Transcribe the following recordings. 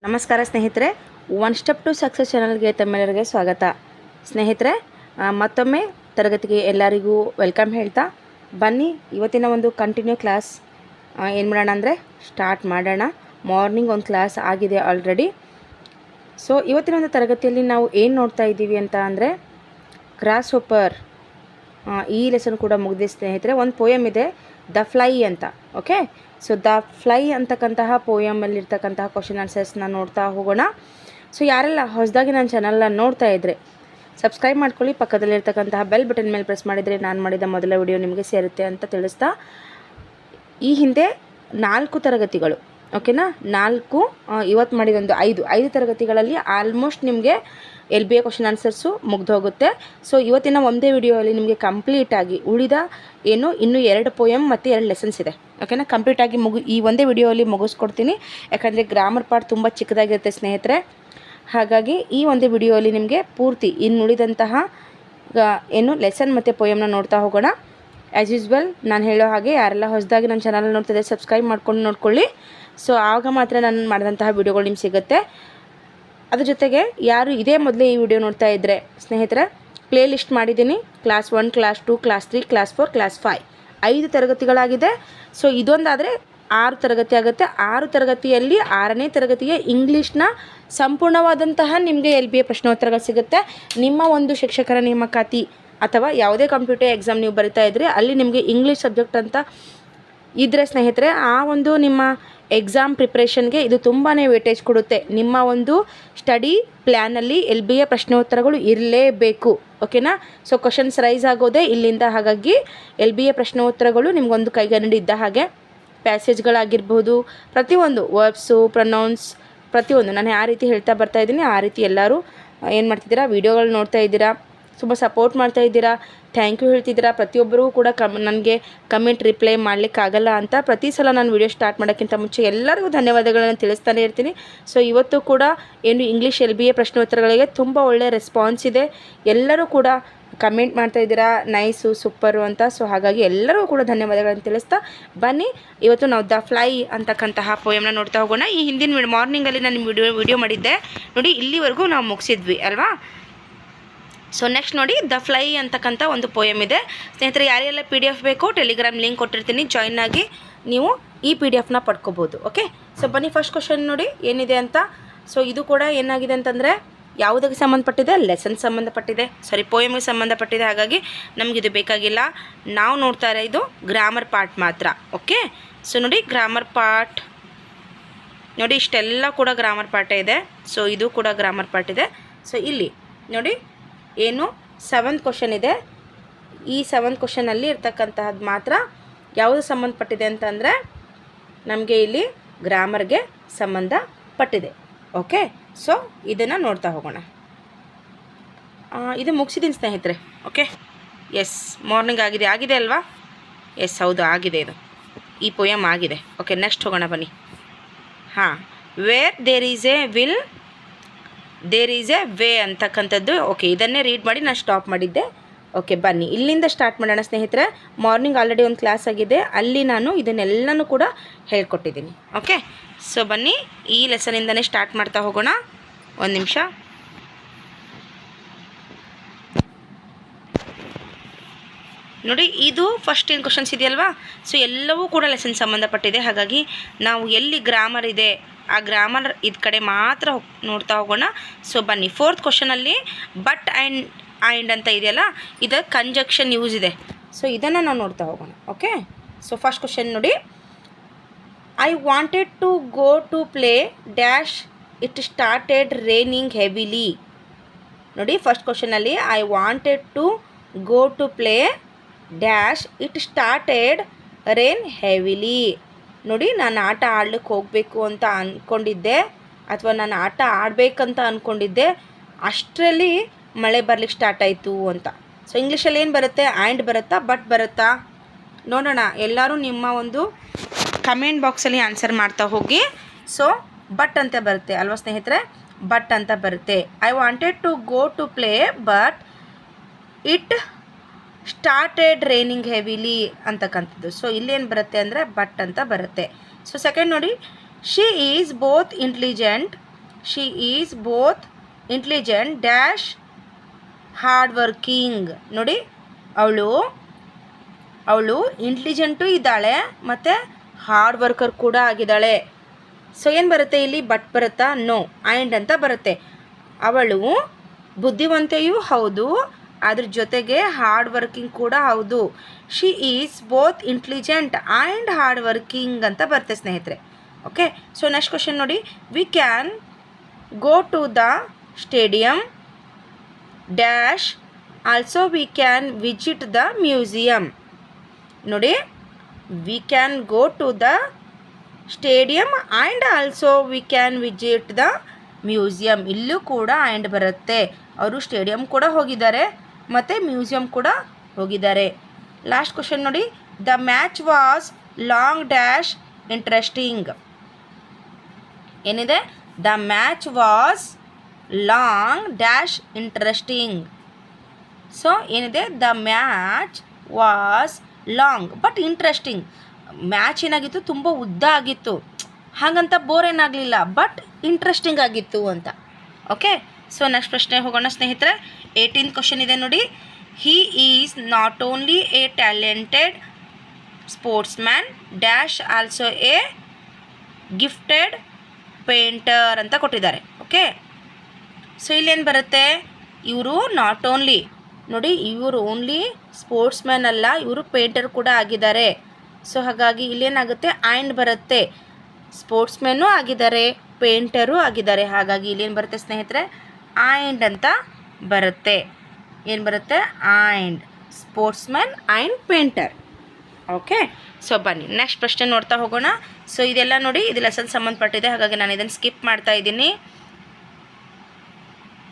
ನಮಸ್ಕಾರ ಸ್ನೇಹಿತರೆ, one step to success ಚಾನಲ್ಗೆ ತಮ್ಮೆಲ್ಲರಿಗೆ ಸ್ವಾಗತ. ಸ್ನೇಹಿತರೆ, ಮತ್ತೊಮ್ಮೆ ತರಗತಿಗೆ ಎಲ್ಲರಿಗೂ ವೆಲ್ಕಮ್ ಹೇಳ್ತಾ ಬನ್ನಿ. ಇವತ್ತಿನ ಒಂದು ಕಂಟಿನ್ಯೂ ಕ್ಲಾಸ್ ಏನು ಮಾಡೋಣ ಅಂದರೆ ಸ್ಟಾರ್ಟ್ ಮಾಡೋಣ. ಮಾರ್ನಿಂಗ್ ಒಂದು ಕ್ಲಾಸ್ ಆಗಿದೆ ಆಲ್ರೆಡಿ. ಸೊ ಇವತ್ತಿನ ಒಂದು ತರಗತಿಯಲ್ಲಿ ನಾವು ಏನು ನೋಡ್ತಾ ಇದ್ದೀವಿ ಅಂತ ಅಂದರೆ ಗ್ರಾಸ್ ಹೋಪರ್. ಈ ಲೆಸನ್ ಕೂಡ ಮುಗಿದಿದೆ ಸ್ನೇಹಿತರೆ. ಒಂದು ಪೋಯಮ್ ಇದೆ, ದ ಫ್ಲೈ ಅಂತ. ಓಕೆ, ಸೊ ದ ಫ್ಲೈ ಅಂತಕ್ಕಂತಹ ಪೋಯಮಲ್ಲಿರ್ತಕ್ಕಂತಹ ಕ್ವಶನ್ ಆನ್ಸರ್ಸ್ನ ನೋಡ್ತಾ ಹೋಗೋಣ. ಸೊ ಯಾರೆಲ್ಲ ಹೊಸದಾಗಿ ನನ್ನ ಚಾನಲ್ನ ನೋಡ್ತಾ ಇದ್ದರೆ ಸಬ್ಸ್ಕ್ರೈಬ್ ಮಾಡ್ಕೊಳ್ಳಿ. ಪಕ್ಕದಲ್ಲಿರ್ತಕ್ಕಂತಹ ಬೆಲ್ ಬಟನ್ ಮೇಲೆ ಪ್ರೆಸ್ ಮಾಡಿದರೆ ನಾನು ಮಾಡಿದ ಮೊದಲ ವಿಡಿಯೋ ನಿಮಗೆ ಸೇರುತ್ತೆ ಅಂತ ತಿಳಿಸ್ತಾ, ಈ ಹಿಂದೆ 4 ತರಗತಿಗಳು, ಓಕೆನಾ, 4 ಇವತ್ತು ಮಾಡಿದೊಂದು 5 ತರಗತಿಗಳಲ್ಲಿ ಆಲ್ಮೋಸ್ಟ್ ನಿಮಗೆ LBA ಕ್ವಶನ್ ಆನ್ಸರ್ಸು ಮುಗ್ದೋಗುತ್ತೆ. ಸೊ ಇವತ್ತಿನ ಒಂದೇ ವಿಡಿಯೋಲ್ಲಿ ನಿಮಗೆ ಕಂಪ್ಲೀಟಾಗಿ ಉಳಿದ ಇನ್ನೂ 2 ಪೋಯಮ್ ಮತ್ತು 2 ಲೆಸನ್ಸ್ ಇದೆ. ಓಕೆನಾ, ಕಂಪ್ಲೀಟಾಗಿ ಈ ಒಂದೇ ವಿಡಿಯೋಲ್ಲಿ ಮುಗಿಸ್ಕೊಡ್ತೀನಿ. ಯಾಕಂದರೆ ಗ್ರಾಮರ್ ಪಾರ್ಟ್ ತುಂಬ ಚಿಕ್ಕದಾಗಿರುತ್ತೆ ಸ್ನೇಹಿತರೆ. ಹಾಗಾಗಿ ಈ ಒಂದೇ ವಿಡಿಯೋಲ್ಲಿ ನಿಮಗೆ ಪೂರ್ತಿ ಇನ್ನುಳಿದಂತಹ ಲೆಸನ್ ಮತ್ತು ಪೋಯಮ್ನ ನೋಡ್ತಾ ಹೋಗೋಣ. ಆ್ಯಸ್ ಯೂಸ್ವಲ್ ನಾನು ಹೇಳೋ ಹಾಗೆ ಯಾರೆಲ್ಲ ಹೊಸದಾಗಿ ನನ್ನ ಚಾನಲ್ ನೋಡ್ತಿದ್ದೆ ಸಬ್ಸ್ಕ್ರೈಬ್ ಮಾಡ್ಕೊಂಡು ನೋಡ್ಕೊಳ್ಳಿ. ಸೊ ಆಗ ಮಾತ್ರ ನಾನು ಮಾಡಿದಂತಹ ವಿಡಿಯೋಗಳು ನಿಮ್ಗೆ ಸಿಗುತ್ತೆ. ಅದ್ರ ಜೊತೆಗೆ ಯಾರು ಇದೇ ಮೊದಲೇ ಈ ವಿಡಿಯೋ ನೋಡ್ತಾ ಇದ್ದರೆ ಸ್ನೇಹಿತರೆ, ಪ್ಲೇ ಲಿಸ್ಟ್ ಮಾಡಿದ್ದೀನಿ. Class 1, class 2, class 3, class 4, class 5 5 ತರಗತಿಗಳಾಗಿದೆ. ಸೊ ಇದೊಂದಾದರೆ 6 ತರಗತಿ ಆಗುತ್ತೆ. 6 ತರಗತಿಯಲ್ಲಿ 6ನೇ ತರಗತಿಯ ಇಂಗ್ಲೀಷ್ನ ಸಂಪೂರ್ಣವಾದಂತಹ ನಿಮಗೆ LBA ಪ್ರಶ್ನೋತ್ತರಗಳು ಸಿಗುತ್ತೆ. ನಿಮ್ಮ ಒಂದು ಶಿಕ್ಷಕರ ನೇಮಕಾತಿ ಅಥವಾ ಯಾವುದೇ ಕಂಪ್ಯೂಟರ್ ಎಕ್ಸಾಮ್ ನೀವು ಬರಿತಾ ಇದ್ದರೆ ಅಲ್ಲಿ ನಿಮಗೆ ಇಂಗ್ಲೀಷ್ ಸಬ್ಜೆಕ್ಟ್ ಅಂತ ಇದ್ದರೆ ಸ್ನೇಹಿತರೆ, ಆ ಒಂದು ನಿಮ್ಮ ಎಕ್ಸಾಮ್ ಪ್ರಿಪ್ರೇಷನ್ಗೆ ಇದು ತುಂಬಾ ವೇಟೇಜ್ ಕೊಡುತ್ತೆ. ನಿಮ್ಮ ಒಂದು ಸ್ಟಡಿ ಪ್ಲ್ಯಾನಲ್ಲಿ LBA ಪ್ರಶ್ನೋತ್ತರಗಳು ಇರಲೇಬೇಕು. ಓಕೆನಾ, ಸೊ ಕ್ವಶನ್ಸ್ ರೈಸ್ ಆಗೋದೇ ಇಲ್ಲಿಂದ. ಹಾಗಾಗಿ LBA ಪ್ರಶ್ನೋತ್ತರಗಳು ನಿಮಗೊಂದು ಕೈಗನ್ನಡಿ ಇದ್ದ ಹಾಗೆ. ಪ್ಯಾಸೇಜ್ಗಳಾಗಿರ್ಬೋದು, ಪ್ರತಿಯೊಂದು ವರ್ಬ್ಸು, ಪ್ರೊನೌನ್ಸ್, ಪ್ರತಿಯೊಂದು ನಾನು ಯಾವ ರೀತಿ ಹೇಳ್ತಾ ಬರ್ತಾ ಇದ್ದೀನಿ ಆ ರೀತಿ ಎಲ್ಲರೂ ಏನು ಮಾಡ್ತಿದ್ದೀರಾ, ವೀಡಿಯೋಗಳು ನೋಡ್ತಾ ಇದ್ದೀರಾ, ತುಂಬ ಸಪೋರ್ಟ್ ಮಾಡ್ತಾ ಇದ್ದೀರಾ, ಥ್ಯಾಂಕ್ ಯು ಹೇಳ್ತಿದ್ದೀರಾ. ಪ್ರತಿಯೊಬ್ಬರೂ ಕೂಡ ನನಗೆ ಕಮೆಂಟ್ ರಿಪ್ಲೈ ಮಾಡಲಿಕ್ಕಾಗಲ್ಲ ಅಂತ ಪ್ರತಿ ಸಲ ನಾನು ವೀಡಿಯೋ ಸ್ಟಾರ್ಟ್ ಮಾಡೋಕ್ಕಿಂತ ಮುಂಚೆ ಎಲ್ಲರಿಗೂ ಧನ್ಯವಾದಗಳನ್ನು ತಿಳಿಸ್ತಾನೆ ಇರ್ತೀನಿ. ಸೊ ಇವತ್ತು ಕೂಡ ಇಂಗ್ಲೀಷ್ LBA ಪ್ರಶ್ನೋತ್ತರಗಳಿಗೆ ತುಂಬ ಒಳ್ಳೆಯ ರೆಸ್ಪಾನ್ಸ್ ಇದೆ. ಎಲ್ಲರೂ ಕೂಡ ಕಮೆಂಟ್ ಮಾಡ್ತಾ ಇದ್ದೀರಾ, ನೈಸು, ಸೂಪರು ಅಂತ. ಸೊ ಹಾಗಾಗಿ ಎಲ್ಲರೂ ಕೂಡ ಧನ್ಯವಾದಗಳನ್ನು ತಿಳಿಸ್ತಾ ಬನ್ನಿ. ಇವತ್ತು ನಾವು ದ ಫ್ಲೈ ಅಂತಕ್ಕಂತಹ ಪೋಯಮ್ನ ನೋಡ್ತಾ ಹೋಗೋಣ. ಈ ಹಿಂದಿನ ಮಾರ್ನಿಂಗಲ್ಲಿ ನಾನು ವಿಡಿಯೋ ಮಾಡಿದ್ದೆ ನೋಡಿ, ಇಲ್ಲಿವರೆಗೂ ನಾವು ಮುಗಿಸಿದ್ವಿ ಅಲ್ವಾ. ಸೊ ನೆಕ್ಸ್ಟ್ ನೋಡಿ, ದ ಫ್ಲೈ ಅಂತಕ್ಕಂಥ ಒಂದು ಪೋಯಮ್ ಇದೆ ಸ್ನೇಹಿತರೆ. ಯಾರೆಲ್ಲ PDF ಬೇಕು ಟೆಲಿಗ್ರಾಮ್ ಲಿಂಕ್ ಕೊಟ್ಟಿರ್ತೀನಿ, ಜಾಯ್ನ್ ಆಗಿ ನೀವು ಈ PDFನ ಪಡ್ಕೋಬೋದು. ಓಕೆ, ಸೊ ಬನ್ನಿ ಫಸ್ಟ್ ಕ್ವಶನ್ ನೋಡಿ ಏನಿದೆ ಅಂತ. ಸೊ ಇದು ಕೂಡ ಏನಾಗಿದೆ ಅಂತಂದರೆ ಯಾವುದಕ್ಕೆ ಸಂಬಂಧಪಟ್ಟಿದೆ, ಲೆಸನ್ ಸಂಬಂಧಪಟ್ಟಿದೆ, ಪೋಯಮ್ಗೆ ಸಂಬಂಧಪಟ್ಟಿದೆ. ಹಾಗಾಗಿ ನಮಗಿದು ಬೇಕಾಗಿಲ್ಲ. ನಾವು ನೋಡ್ತಾ ಇದು ಗ್ರಾಮರ್ ಪಾರ್ಟ್ ಮಾತ್ರ. ಓಕೆ, ಸೊ ನೋಡಿ ಗ್ರಾಮರ್ ಪಾರ್ಟ್ ನೋಡಿ, ಇಷ್ಟೆಲ್ಲ ಕೂಡ ಗ್ರಾಮರ್ ಪಾರ್ಟೇ ಇದೆ. ಸೊ ಇದು ಕೂಡ ಗ್ರಾಮರ್ ಪಾರ್ಟ್ ಇದೆ. ಸೊ ಇಲ್ಲಿ ನೋಡಿ 7th ಕ್ವಶನ್ ಇದೆ. ಈ 7th ಕ್ವಶನಲ್ಲಿ ಇರ್ತಕ್ಕಂತಹದ್ದು ಮಾತ್ರ ಯಾವುದು ಸಂಬಂಧಪಟ್ಟಿದೆ ಅಂತಂದರೆ ನಮಗೆ ಇಲ್ಲಿ ಗ್ರಾಮರ್ಗೆ ಸಂಬಂಧಪಟ್ಟಿದೆ. ಓಕೆ, ಸೊ ಇದನ್ನು ನೋಡ್ತಾ ಹೋಗೋಣ. ಇದು ಮುಗಿಸಿದ್ದೀನಿ ಸ್ನೇಹಿತರೆ. ಓಕೆ, ಎಸ್, ಮಾರ್ನಿಂಗ್ ಆಗಿದೆ ಅಲ್ವಾ? ಎಸ್, ಹೌದು ಆಗಿದೆ. ಈ ಪೋಯಮ್ ಆಗಿದೆ. ಓಕೆ, ನೆಕ್ಸ್ಟ್ ಹೋಗೋಣ ಬನ್ನಿ. Where there is a will there is a way ಅಂತಕ್ಕಂಥದ್ದು. ಓಕೆ, ಇದನ್ನೇ ರೀಡ್ ಮಾಡಿ ನಾನು ಸ್ಟಾಪ್ ಮಾಡಿದ್ದೆ. ಓಕೆ, ಬನ್ನಿ ಇಲ್ಲಿಂದ ಸ್ಟಾರ್ಟ್ ಮಾಡೋಣ ಸ್ನೇಹಿತರೆ. ಮಾರ್ನಿಂಗ್ ಆಲ್ರೆಡಿ ಒಂದು ಕ್ಲಾಸ್ ಆಗಿದೆ, ಅಲ್ಲಿ ನಾನು ಇದನ್ನೆಲ್ಲನೂ ಕೂಡ ಹೇಳ್ಕೊಟ್ಟಿದ್ದೀನಿ. ಓಕೆ, ಸೊ ಬನ್ನಿ ಈ ಲೆಸನಿಂದನೇ ಸ್ಟಾರ್ಟ್ ಮಾಡ್ತಾ ಹೋಗೋಣ. ಒಂದು ನಿಮಿಷ. ನೋಡಿ, ಇದು ಫಸ್ಟ್ ಏನು ಕ್ವಶನ್ಸ್ ಇದೆಯಲ್ವಾ. ಸೊ ಎಲ್ಲವೂ ಕೂಡ ಲೆಸನ್ ಸಂಬಂಧಪಟ್ಟಿದೆ. ಹಾಗಾಗಿ ನಾವು ಎಲ್ಲಿ ಗ್ರಾಮರ್ ಇದೆ ಆ ಗ್ರಾಮರ್ ಇದು ಕಡೆ ಮಾತ್ರ ನೋಡ್ತಾ ಹೋಗೋಣ. ಸೊ ಬನ್ನಿ, 4th ಕ್ವಶನಲ್ಲಿ ಬಟ್ ಆ್ಯಂಡ್ ಅಂತ ಇದೆಯಲ್ಲ, ಇದು ಕಂಜಕ್ಷನ್ ಯೂಸ್ ಇದೆ. ಸೊ ಇದನ್ನು ನಾವು ನೋಡ್ತಾ ಹೋಗೋಣ. ಓಕೆ, ಸೊ ಫಸ್ಟ್ ಕ್ವಶನ್ ನೋಡಿ, I wanted to go to play dash it started raining heavily. ನೋಡಿ, ಫಸ್ಟ್ ಕ್ವಶನಲ್ಲಿ I wanted to go to play dash it started rain heavily. ನೋಡಿ, ನಾನು ಆಟ ಆಡ್ಲಿಕ್ಕೆ ಹೋಗಬೇಕು ಅಂತ ಅಂದ್ಕೊಂಡಿದ್ದೆ, ಅಥವಾ ನಾನು ಆಟ ಆಡಬೇಕಂತ ಅಂದ್ಕೊಂಡಿದ್ದೆ, ಅಷ್ಟರಲ್ಲಿ ಮಳೆ ಬರಲಿಕ್ಕೆ ಸ್ಟಾರ್ಟ್ ಆಯಿತು ಅಂತ. ಸೊ ಇಂಗ್ಲೀಷಲ್ಲಿ ಏನು ಬರುತ್ತೆ, ಆ್ಯಂಡ್ ಬರುತ್ತಾ, ಬಟ್ ಬರುತ್ತಾ ನೋಡೋಣ. ಎಲ್ಲರೂ ನಿಮ್ಮ ಒಂದು ಕಮೆಂಟ್ ಬಾಕ್ಸಲ್ಲಿ ಆನ್ಸರ್ ಮಾಡ್ತಾ ಹೋಗಿ. ಸೊ ಬಟ್ ಅಂತ ಬರುತ್ತೆ ಅಲ್ವಾ ಸ್ನೇಹಿತರೆ, ಬಟ್ ಅಂತ ಬರುತ್ತೆ. I wanted to go to play but it started raining heavily ಅಂತಕ್ಕಂಥದ್ದು. ಸೊ ಇಲ್ಲೇನು ಬರುತ್ತೆ ಅಂದರೆ ಬಟ್ ಅಂತ ಬರುತ್ತೆ. ಸೊ ಸೆಕೆಂಡ್ ನೋಡಿ, she is both intelligent she is both intelligent dash hard working. ನೋಡಿ, ಅವಳು ಇಂಟೆಲಿಜೆಂಟು ಇದ್ದಾಳೆ ಮತ್ತು ಹಾರ್ಡ್ ವರ್ಕರ್ ಕೂಡ ಆಗಿದ್ದಾಳೆ. ಸೊ ಏನು ಬರುತ್ತೆ ಇಲ್ಲಿ? ಬಟ್ ಬರುತ್ತಾ? ನೋ, ಆ್ಯಂಡ್ ಅಂತ ಬರುತ್ತೆ. ಅವಳು ಬುದ್ಧಿವಂತೆಯೂ ಹೌದು, ಅದ್ರ ಜೊತೆಗೆ ಹಾರ್ಡ್ ವರ್ಕಿಂಗ್ ಕೂಡ ಹೌದು. She is both intelligent and hard working ಅಂತ ಬರುತ್ತೆ ಸ್ನೇಹಿತರೆ. ಓಕೆ, ಸೊ ನೆಕ್ಸ್ಟ್ ಕ್ವಶನ್ ನೋಡಿ. We can go to the stadium dash also we can visit the museum. ನೋಡಿ, we can go to the stadium and also we can visit the museum. ಇಲ್ಲೂ ಕೂಡ and ಬರುತ್ತೆ. ಅವರು stadium ಕೂಡ ಹೋಗಿದ್ದಾರೆ ಮತ್ತು museum ಕೂಡ ಹೋಗಿದ್ದಾರೆ. ಲಾಸ್ಟ್ ಕ್ವಶನ್ ನೋಡಿ. The match was long dash interesting. ಏನಿದೆ? The match was long dash interesting. So ಏನಿದೆ? The match was long but interesting. Match ಏನಾಗಿತ್ತು? ತುಂಬ ಉದ್ದ ಆಗಿತ್ತು, ಹಾಗಂತ ಬೋರ್ ಏನಾಗಲಿಲ್ಲ, ಬಟ್ ಇಂಟ್ರೆಸ್ಟಿಂಗ್ ಆಗಿತ್ತು ಅಂತ. ಓಕೆ, ಸೊ ನೆಕ್ಸ್ಟ್ ಪ್ರಶ್ನೆ ಹೋಗೋಣ ಸ್ನೇಹಿತರೆ. 18th ಕ್ವಶನ್ ಇದೆ ನೋಡಿ. He is not only A talented sports man dash also A gifted painter ಅಂತ ಕೊಟ್ಟಿದ್ದಾರೆ. ಓಕೆ, ಸೊ ಇಲ್ಲೇನು ಬರುತ್ತೆ? ಇವರು ನಾಟ್ ಓನ್ಲಿ, ನೋಡಿ, ಇವರು ಓನ್ಲಿ ಸ್ಪೋರ್ಟ್ಸ್ ಮ್ಯಾನ್ ಅಲ್ಲ, ಇವರು ಪೇಂಟರ್ ಕೂಡ ಆಗಿದ್ದಾರೆ. ಸೊ ಹಾಗಾಗಿ ಇಲ್ಲೇನಾಗುತ್ತೆ? ಆ್ಯಂಡ್ ಬರುತ್ತೆ. ಸ್ಪೋರ್ಟ್ಸ್ ಮ್ಯಾನು ಆಗಿದ್ದಾರೆ, ಪೇಂಟರು ಆಗಿದ್ದಾರೆ. ಹಾಗಾಗಿ ಇಲ್ಲೇನು ಬರುತ್ತೆ ಸ್ನೇಹಿತರೆ? ಆ್ಯಂಡ್ ಅಂತ ಬರುತ್ತೆ. ಏನು ಬರುತ್ತೆ? And. Sports man and painter. Okay, so ಬನ್ನಿ ನೆಕ್ಸ್ಟ್ ಪ್ರಶ್ನೆ ನೋಡ್ತಾ ಹೋಗೋಣ. ಸೊ ಇದೆಲ್ಲ ನೋಡಿ, ಇದು ಲೆಸನ್ ಸಂಬಂಧಪಟ್ಟಿದೆ, ಹಾಗಾಗಿ ನಾನು ಇದನ್ನು ಸ್ಕಿಪ್ ಮಾಡ್ತಾ ಇದ್ದೀನಿ.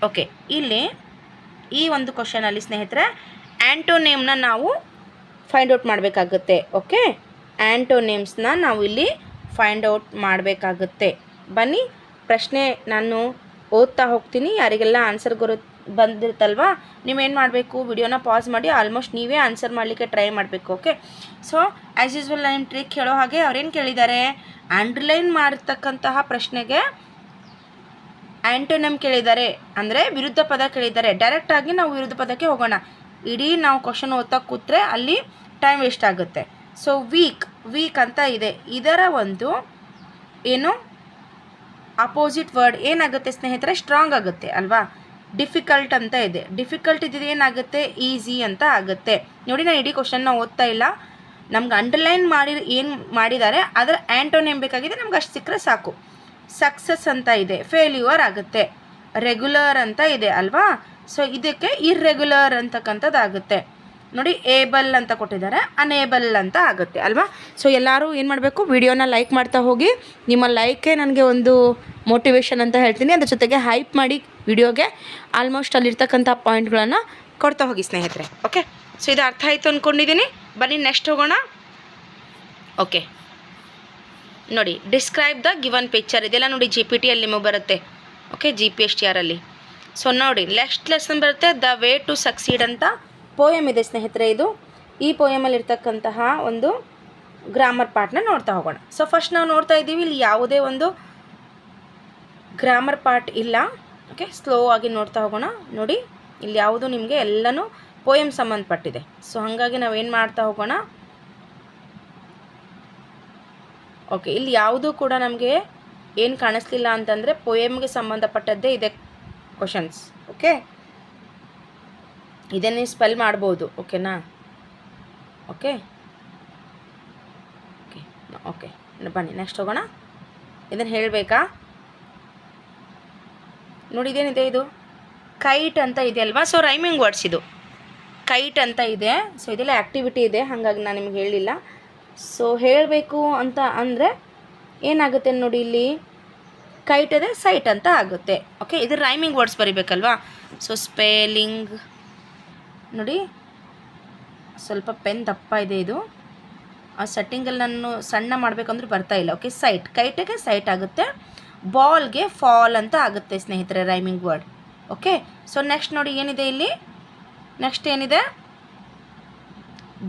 ಓಕೆ, ಇಲ್ಲಿ ಈ ಒಂದು ಕ್ವಶನಲ್ಲಿ ಸ್ನೇಹಿತರೆ ಆ್ಯಂಟೋನೇಮ್ನ ನಾವು ಫೈಂಡ್ ಔಟ್ ಮಾಡಬೇಕಾಗುತ್ತೆ. ಓಕೆ, ಆ್ಯಂಟೋನೇಮ್ಸ್ನ ನಾವು ಇಲ್ಲಿ ಫೈಂಡ್ ಔಟ್ ಮಾಡಬೇಕಾಗುತ್ತೆ. ಬನ್ನಿ, ಪ್ರಶ್ನೆ ನಾನು ಓದ್ತಾ ಹೋಗ್ತೀನಿ. ಯಾರಿಗೆಲ್ಲ ಆನ್ಸರ್ ಬಂದಿರುತ್ತಲ್ವಾ, ನೀವೇನು ಮಾಡಬೇಕು? ವಿಡಿಯೋನ ಪಾಸ್ ಮಾಡಿ ಆಲ್ಮೋಸ್ಟ್ ನೀವೇ ಆನ್ಸರ್ ಮಾಡಲಿಕ್ಕೆ ಟ್ರೈ ಮಾಡಬೇಕು. ಓಕೆ, ಸೊ ಆ್ಯಸ್ ಯೂಸ್ವಲ್ ನಾನು ಟ್ರಿಕ್ ಹೇಳೋ ಹಾಗೆ ಅವ್ರೇನು ಕೇಳಿದ್ದಾರೆ? ಅಂಡರ್ಲೈನ್ ಮಾಡಿರ್ತಕ್ಕಂತಹ ಪ್ರಶ್ನೆಗೆ ಆ್ಯಂಟೋನಮ್ ಕೇಳಿದ್ದಾರೆ, ಅಂದರೆ ವಿರುದ್ಧ ಪದ ಕೇಳಿದ್ದಾರೆ. ಡೈರೆಕ್ಟಾಗಿ ನಾವು ವಿರುದ್ಧ ಪದಕ್ಕೆ ಹೋಗೋಣ. ಇಡೀ ನಾವು ಕ್ವಶನ್ ಓದ್ತಾ ಕೂತ್ರೆ ಅಲ್ಲಿ ಟೈಮ್ ವೇಸ್ಟ್ ಆಗುತ್ತೆ. ಸೊ ವೀಕ್ ಅಂತ ಇದೆ, ಇದರ ಒಂದು ಏನು ಅಪೋಸಿಟ್ ವರ್ಡ್ ಏನಾಗುತ್ತೆ ಸ್ನೇಹಿತರೆ? ಸ್ಟ್ರಾಂಗ್ ಆಗುತ್ತೆ ಅಲ್ವಾ. ಡಿಫಿಕಲ್ಟ್ ಅಂತ ಇದೆ, ಡಿಫಿಕಲ್ಟ್ ಇದ್ದಿದ್ದು ಏನಾಗುತ್ತೆ? ಈಸಿ ಅಂತ ಆಗುತ್ತೆ. ನೋಡಿ, ನಾನು ಇಡೀ ಕ್ವಶನ್ನ ಓದ್ತಾ ಇಲ್ಲ, ನಮ್ಗೆ ಅಂಡರ್ಲೈನ್ ಏನು ಮಾಡಿದ್ದಾರೆ ಅದರ ಆ್ಯಂಟೋನೇಮ್ ಬೇಕಾಗಿದೆ, ನಮ್ಗೆ ಅಷ್ಟು ಸಿಕ್ಕರೆ ಸಾಕು. ಸಕ್ಸಸ್ ಅಂತ ಇದೆ, ಫೇಲ್ಯೂರ್ ಆಗುತ್ತೆ. ರೆಗ್ಯುಲರ್ ಅಂತ ಇದೆ ಅಲ್ವಾ, ಸೊ ಇದಕ್ಕೆ ಇರ್ರೆಗ್ಯುಲರ್ ಅಂತಕ್ಕಂಥದ್ದಾಗುತ್ತೆ. ನೋಡಿ, ಏಬಲ್ ಅಂತ ಕೊಟ್ಟಿದ್ದಾರೆ, ಅನೇಬಲ್ ಅಂತ ಆಗುತ್ತೆ ಅಲ್ವಾ. ಸೊ ಎಲ್ಲರೂ ಏನು ಮಾಡಬೇಕು? ವಿಡಿಯೋನ ಲೈಕ್ ಮಾಡ್ತಾ ಹೋಗಿ. ನಿಮ್ಮ ಲೈಕೇ ನನಗೆ ಒಂದು ಮೋಟಿವೇಶನ್ ಅಂತ ಹೇಳ್ತೀನಿ. ಅದ್ರ ಜೊತೆಗೆ ಹೈಪ್ ಮಾಡಿ ವಿಡಿಯೋಗೆ ಆಲ್ಮೋಸ್ಟ್ ಅಲ್ಲಿರ್ತಕ್ಕಂಥ ಪಾಯಿಂಟ್ಗಳನ್ನು ಕೊಡ್ತಾ ಹೋಗಿ ಸ್ನೇಹಿತರೆ. ಓಕೆ, ಸೊ ಇದು ಅರ್ಥ ಆಯಿತು ಅಂದ್ಕೊಂಡಿದ್ದೀನಿ. ಬನ್ನಿ ನೆಕ್ಸ್ಟ್ ಹೋಗೋಣ. ಓಕೆ, ನೋಡಿ, ಡಿಸ್ಕ್ರೈಬ್ ದ ಗಿವನ್ ಪಿಕ್ಚರ್ ಇದೆಲ್ಲ ನೋಡಿ GPT ಅಲ್ಲಿ ನಿಮಗೆ ಬರುತ್ತೆ. ಓಕೆ, GPSTR ಅಲ್ಲಿ. ಸೊ ನೋಡಿ, ನೆಕ್ಸ್ಟ್ ಲೆಸನ್ ಬರುತ್ತೆ ದ ವೇ ಟು ಸಕ್ಸೀಡ್ ಅಂತ ಪೋಯಮ್ ಇದೆ ಸ್ನೇಹಿತರೆ. ಇದು ಈ ಪೋಯಮಲ್ಲಿ ಇರ್ತಕ್ಕಂತಹ ಒಂದು ಗ್ರಾಮರ್ ಪಾರ್ಟ್ನ ನೋಡ್ತಾ ಹೋಗೋಣ. ಸೊ ಫಸ್ಟ್ ನಾವು ನೋಡ್ತಾ ಇದ್ದೀವಿ, ಇಲ್ಲಿ ಯಾವುದೇ ಒಂದು ಗ್ರಾಮರ್ ಪಾರ್ಟ್ ಇಲ್ಲ. ಓಕೆ, ಸ್ಲೋ ಆಗಿ ನೋಡ್ತಾ ಹೋಗೋಣ. ನೋಡಿ, ಇಲ್ಲಿ ಯಾವುದು ನಿಮಗೆ ಎಲ್ಲನೂ ಪೋಯಮ್ ಸಂಬಂಧಪಟ್ಟಿದೆ. ಸೊ ಹಾಗಾಗಿ ನಾವೇನು ಮಾಡ್ತಾ ಹೋಗೋಣ. ಓಕೆ, ಇಲ್ಲಿ ಯಾವುದೂ ಕೂಡ ನಮಗೆ ಏನು ಕಾಣಿಸ್ಲಿಲ್ಲ ಅಂತಂದರೆ ಪೋಯಮ್ಗೆ ಸಂಬಂಧಪಟ್ಟದ್ದೇ ಇದೆ ಕ್ವಶನ್ಸ್. ಓಕೆ, ಇದನ್ನೇ ಸ್ಪೆಲ್ ಮಾಡ್ಬೋದು. ಓಕೆನಾ? ಓಕೆ ಓಕೆ ಓಕೆ ಬನ್ನಿ ನೆಕ್ಸ್ಟ್ ಹೋಗೋಣ. ಇದನ್ನು ಹೇಳಬೇಕಾ? ನೋಡಿ, ಇದೇನಿದೆ? ಇದು ಕೈಟ್ ಅಂತ ಇದೆ ಅಲ್ವಾ. ಸೊ ರೈಮಿಂಗ್ ವರ್ಡ್ಸ್ ಇದು ಕೈಟ್ ಅಂತ ಇದೆ. ಸೊ ಇದೆಲ್ಲ ಆ್ಯಕ್ಟಿವಿಟಿ ಇದೆ, ಹಾಗಾಗಿ ನಾನು ನಿಮ್ಗೆ ಹೇಳಲಿಲ್ಲ. ಸೊ ಹೇಳಬೇಕು ಅಂತ ಅಂದರೆ ಏನಾಗುತ್ತೆ ನೋಡಿ, ಇಲ್ಲಿ ಕೈಟ್ ಇದೆ, ಸೈಟ್ ಅಂತ ಆಗುತ್ತೆ. ಓಕೆ, ಇದು ರೈಮಿಂಗ್ ವರ್ಡ್ಸ್ ಬರಿಬೇಕಲ್ವಾ. ಸೊ ಸ್ಪೆಲ್ಲಿಂಗ್ ನೋಡಿ, ಸ್ವಲ್ಪ ಪೆನ್ ದಪ್ಪ ಇದೆ. ಇದು ಆ ಸೆಟ್ಟಿಂಗಲ್ಲಿ ನಾನು ಸಣ್ಣ ಮಾಡಬೇಕಂದ್ರೆ ಬರ್ತಾ ಇಲ್ಲ. ಓಕೆ, ಸೈಟ್, ಕೈಟಿಗೆ ಸೈಟ್ ಆಗುತ್ತೆ. ಬಾಲ್ಗೆ ಫಾಲ್ ಅಂತ ಆಗುತ್ತೆ ಸ್ನೇಹಿತರೆ, rhyming word. Okay, so next ನೋಡಿ ಏನಿದೆ ಇಲ್ಲಿ? ನೆಕ್ಸ್ಟ್ ಏನಿದೆ?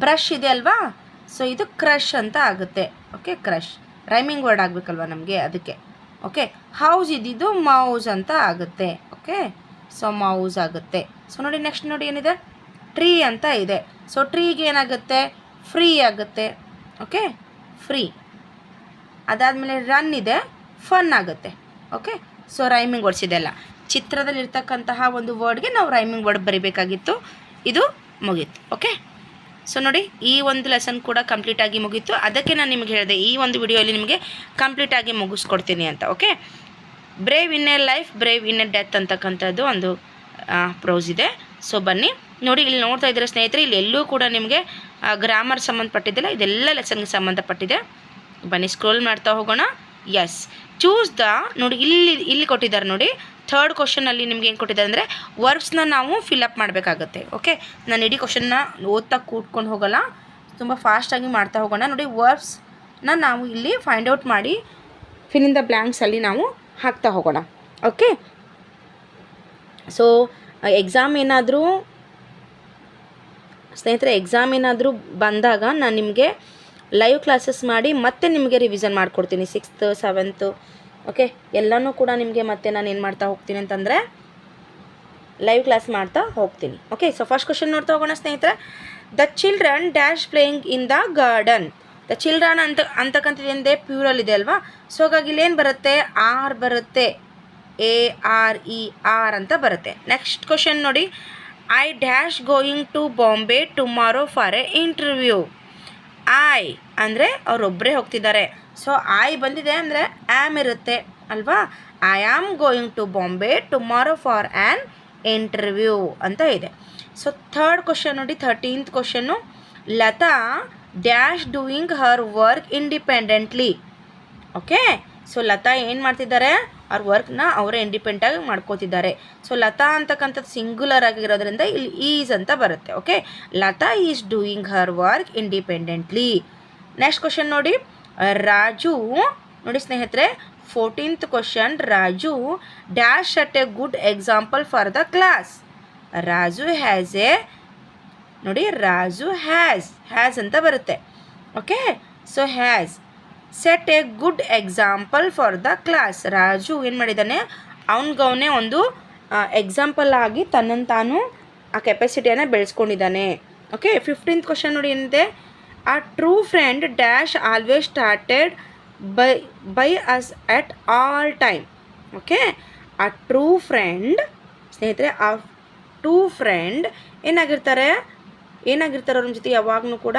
ಬ್ರಷ್ ಇದೆ ಅಲ್ವಾ. ಸೊ ಇದು ಕ್ರಷ್ ಅಂತ ಆಗುತ್ತೆ. ಓಕೆ, ಕ್ರಷ್ ರೈಮಿಂಗ್ ವರ್ಡ್ ಆಗಬೇಕಲ್ವ ನಮಗೆ, ಅದಕ್ಕೆ. ಓಕೆ, ಹೌಸ್ ಇದ್ದಿದ್ದು ಮೌಸ್ ಅಂತ ಆಗುತ್ತೆ. ಓಕೆ, ಸೊ ಮೌಸ್ ಆಗುತ್ತೆ. ಸೊ ನೋಡಿ ನೆಕ್ಸ್ಟ್ ನೋಡಿ ಏನಿದೆ, ಟ್ರೀ ಅಂತ ಇದೆ. ಸೊ ಟ್ರೀಗೆ ಏನಾಗುತ್ತೆ, ಫ್ರೀ ಆಗುತ್ತೆ. Okay, free. ಅದಾದಮೇಲೆ ರನ್ ಇದೆ, ಫನ್ ಆಗುತ್ತೆ. ಓಕೆ, ಸೊ ರೈಮಿಂಗ್ ವರ್ಡ್ಸ್ ಇದೆಲ್ಲ ಚಿತ್ರದಲ್ಲಿರ್ತಕ್ಕಂತಹ ಒಂದು ವರ್ಡ್ಗೆ ನಾವು ರೈಮಿಂಗ್ ವರ್ಡ್ ಬರೀಬೇಕಾಗಿತ್ತು. ಇದು ಮುಗೀತು. ಓಕೆ, ಸೊ ನೋಡಿ ಈ ಒಂದು ಲೆಸನ್ ಕೂಡ ಕಂಪ್ಲೀಟಾಗಿ ಮುಗೀತು. ಅದಕ್ಕೆ ನಾನು ನಿಮಗೆ ಹೇಳಿದೆ ಈ ಒಂದು ವಿಡಿಯೋಲಿ ನಿಮಗೆ ಕಂಪ್ಲೀಟಾಗಿ ಮುಗಿಸ್ಕೊಡ್ತೀನಿ ಅಂತ. Okay, brave in a life, brave in a death ಅಂತಕ್ಕಂಥದ್ದು ಒಂದು ಪ್ರೋಸ್ ಇದೆ. ಸೊ ಬನ್ನಿ ನೋಡಿ, ಇಲ್ಲಿ ನೋಡ್ತಾ ಇದ್ದೀರಾ ಸ್ನೇಹಿತರೆ, ಇಲ್ಲಿ ಎಲ್ಲೂ ಕೂಡ ನಿಮಗೆ ಗ್ರಾಮರ್ ಸಂಬಂಧಪಟ್ಟಿದ್ದಿಲ್ಲ, ಇದೆಲ್ಲ ಲೆಸನ್ಗೆ ಸಂಬಂಧಪಟ್ಟಿದೆ. ಬನ್ನಿ ಸ್ಕ್ರೋಲ್ ಮಾಡ್ತಾ ಹೋಗೋಣ. ಎಸ್, ಚೂಸ್ ದ, ನೋಡಿ ಇಲ್ಲಿ ಕೊಟ್ಟಿದ್ದಾರೆ ನೋಡಿ. ಥರ್ಡ್ ಕ್ವಶನಲ್ಲಿ ನಿಮ್ಗೆ ಏನು ಕೊಟ್ಟಿದ್ದಾರೆ ಅಂದರೆ ವರ್ಬ್ಸ್ನ ನಾವು ಫಿಲಪ್ ಮಾಡಬೇಕಾಗತ್ತೆ. ಓಕೆ, ನಾನು ಇಡೀ ಕ್ವಶನ್ನ ಓದ್ತಾ ಕೂತ್ಕೊಂಡು ಹೋಗೋಲ್ಲ, ತುಂಬ ಫಾಸ್ಟಾಗಿ ಮಾಡ್ತಾ ಹೋಗೋಣ. ನೋಡಿ ವರ್ಬ್ಸ್ನ ನಾವು ಇಲ್ಲಿ ಫೈಂಡ್ ಔಟ್ ಮಾಡಿ ಫಿಲ್ ಇನ್ ದ ಬ್ಲ್ಯಾಂಕ್ಸಲ್ಲಿ ನಾವು ಹಾಕ್ತಾ ಹೋಗೋಣ. ಓಕೆ, ಸೊ ಎಕ್ಸಾಮ್ ಏನಾದರೂ ಸ್ನೇಹಿತರೆ ಬಂದಾಗ ನಾನು ನಿಮಗೆ ಲೈವ್ ಕ್ಲಾಸಸ್ ಮಾಡಿ ಮತ್ತೆ ನಿಮಗೆ ರಿವಿಷನ್ ಮಾಡಿಕೊಡ್ತೀನಿ. 6th 7th ಓಕೆ, ಎಲ್ಲನೂ ಕೂಡ ನಿಮಗೆ ಮತ್ತೆ ನಾನು ಏನು ಮಾಡ್ತಾ ಹೋಗ್ತೀನಿ ಅಂತಂದರೆ ಲೈವ್ ಕ್ಲಾಸ್ ಮಾಡ್ತಾ ಹೋಗ್ತೀನಿ. ಓಕೆ, ಸೊ ಫಸ್ಟ್ ಕ್ವಶನ್ ನೋಡ್ತಾ ಹೋಗೋಣ ಸ್ನೇಹಿತರೆ. The children dash playing in the garden. The children ಅಂತಕ್ಕಂಥದ್ದು ಪ್ಯೂರಲ್ ಇದೆ ಅಲ್ವಾ. ಸೊ ಹಾಗಾಗಿ ಇಲ್ಲೇನು ಬರುತ್ತೆ, ಆರ್ ಬರುತ್ತೆ, ARER ಅಂತ ಬರುತ್ತೆ. ನೆಕ್ಸ್ಟ್ ಕ್ವಶನ್ ನೋಡಿ, I dash going to Bombay tomorrow for a interview. I ಅಂದರೆ ಅವರೊಬ್ಬರೇ ಹೋಗ್ತಿದ್ದಾರೆ. ಸೊ ಐ ಬಂದಿದೆ ಅಂದರೆ ಆ್ಯಮ್ ಇರುತ್ತೆ ಅಲ್ವಾ. I am going to Bombay tomorrow for an interview ಅಂತ ಇದೆ. ಸೊ ಥರ್ಡ್ ಕ್ವಶನ್ ನೋಡಿ, 13th ಕ್ವಶನ್ನು, Lata dash doing her work independently. Okay, so Lata ಏನು ಮಾಡ್ತಿದ್ದಾರೆ, ಅವ್ರ ವರ್ಕ್ನ ಅವರೇ ಇಂಡಿಪೆಂಡಾಗಿ ಮಾಡ್ಕೋತಿದ್ದಾರೆ. ಸೊ ಲತಾ ಅಂತಕ್ಕಂಥದ್ದು ಸಿಂಗುಲರ್ ಆಗಿರೋದ್ರಿಂದ ಇಲ್ಲಿ ಈಸ್ ಅಂತ ಬರುತ್ತೆ. Okay, Lata is doing her work independently. Next question ನೋಡಿ, ರಾಜು ನೋಡಿ ಸ್ನೇಹಿತರೆ, 14th question, Raju dash set a good example for the class. Raju has a, ನೋಡಿ ರಾಜು ಹ್ಯಾಸ್ ಅಂತ ಬರುತ್ತೆ. Okay, so has set a good example for the class. ರಾಜು ಏನು ಮಾಡಿದ್ದಾನೆ, ಅವನಿಗವನೇ ಒಂದು ಎಕ್ಸಾಂಪಲ್ ಆಗಿ ತನ್ನನ್ನು ತಾನು ಆ ಕೆಪಾಸಿಟಿಯನ್ನು ಬೆಳೆಸ್ಕೊಂಡಿದ್ದಾನೆ. ಓಕೆ, 15th ಕ್ವಶನ್ ನೋಡಿ ಏನಿದೆ, ಆ true friend dash always started by us at all time. Okay, ಆ ಟ್ರೂ ಫ್ರೆಂಡ್ ಸ್ನೇಹಿತರೆ, ಆ ಟ್ರೂ ಫ್ರೆಂಡ್ ಏನಾಗಿರ್ತಾರೆ ಅವ್ರ ಜೊತೆ ಯಾವಾಗಲೂ ಕೂಡ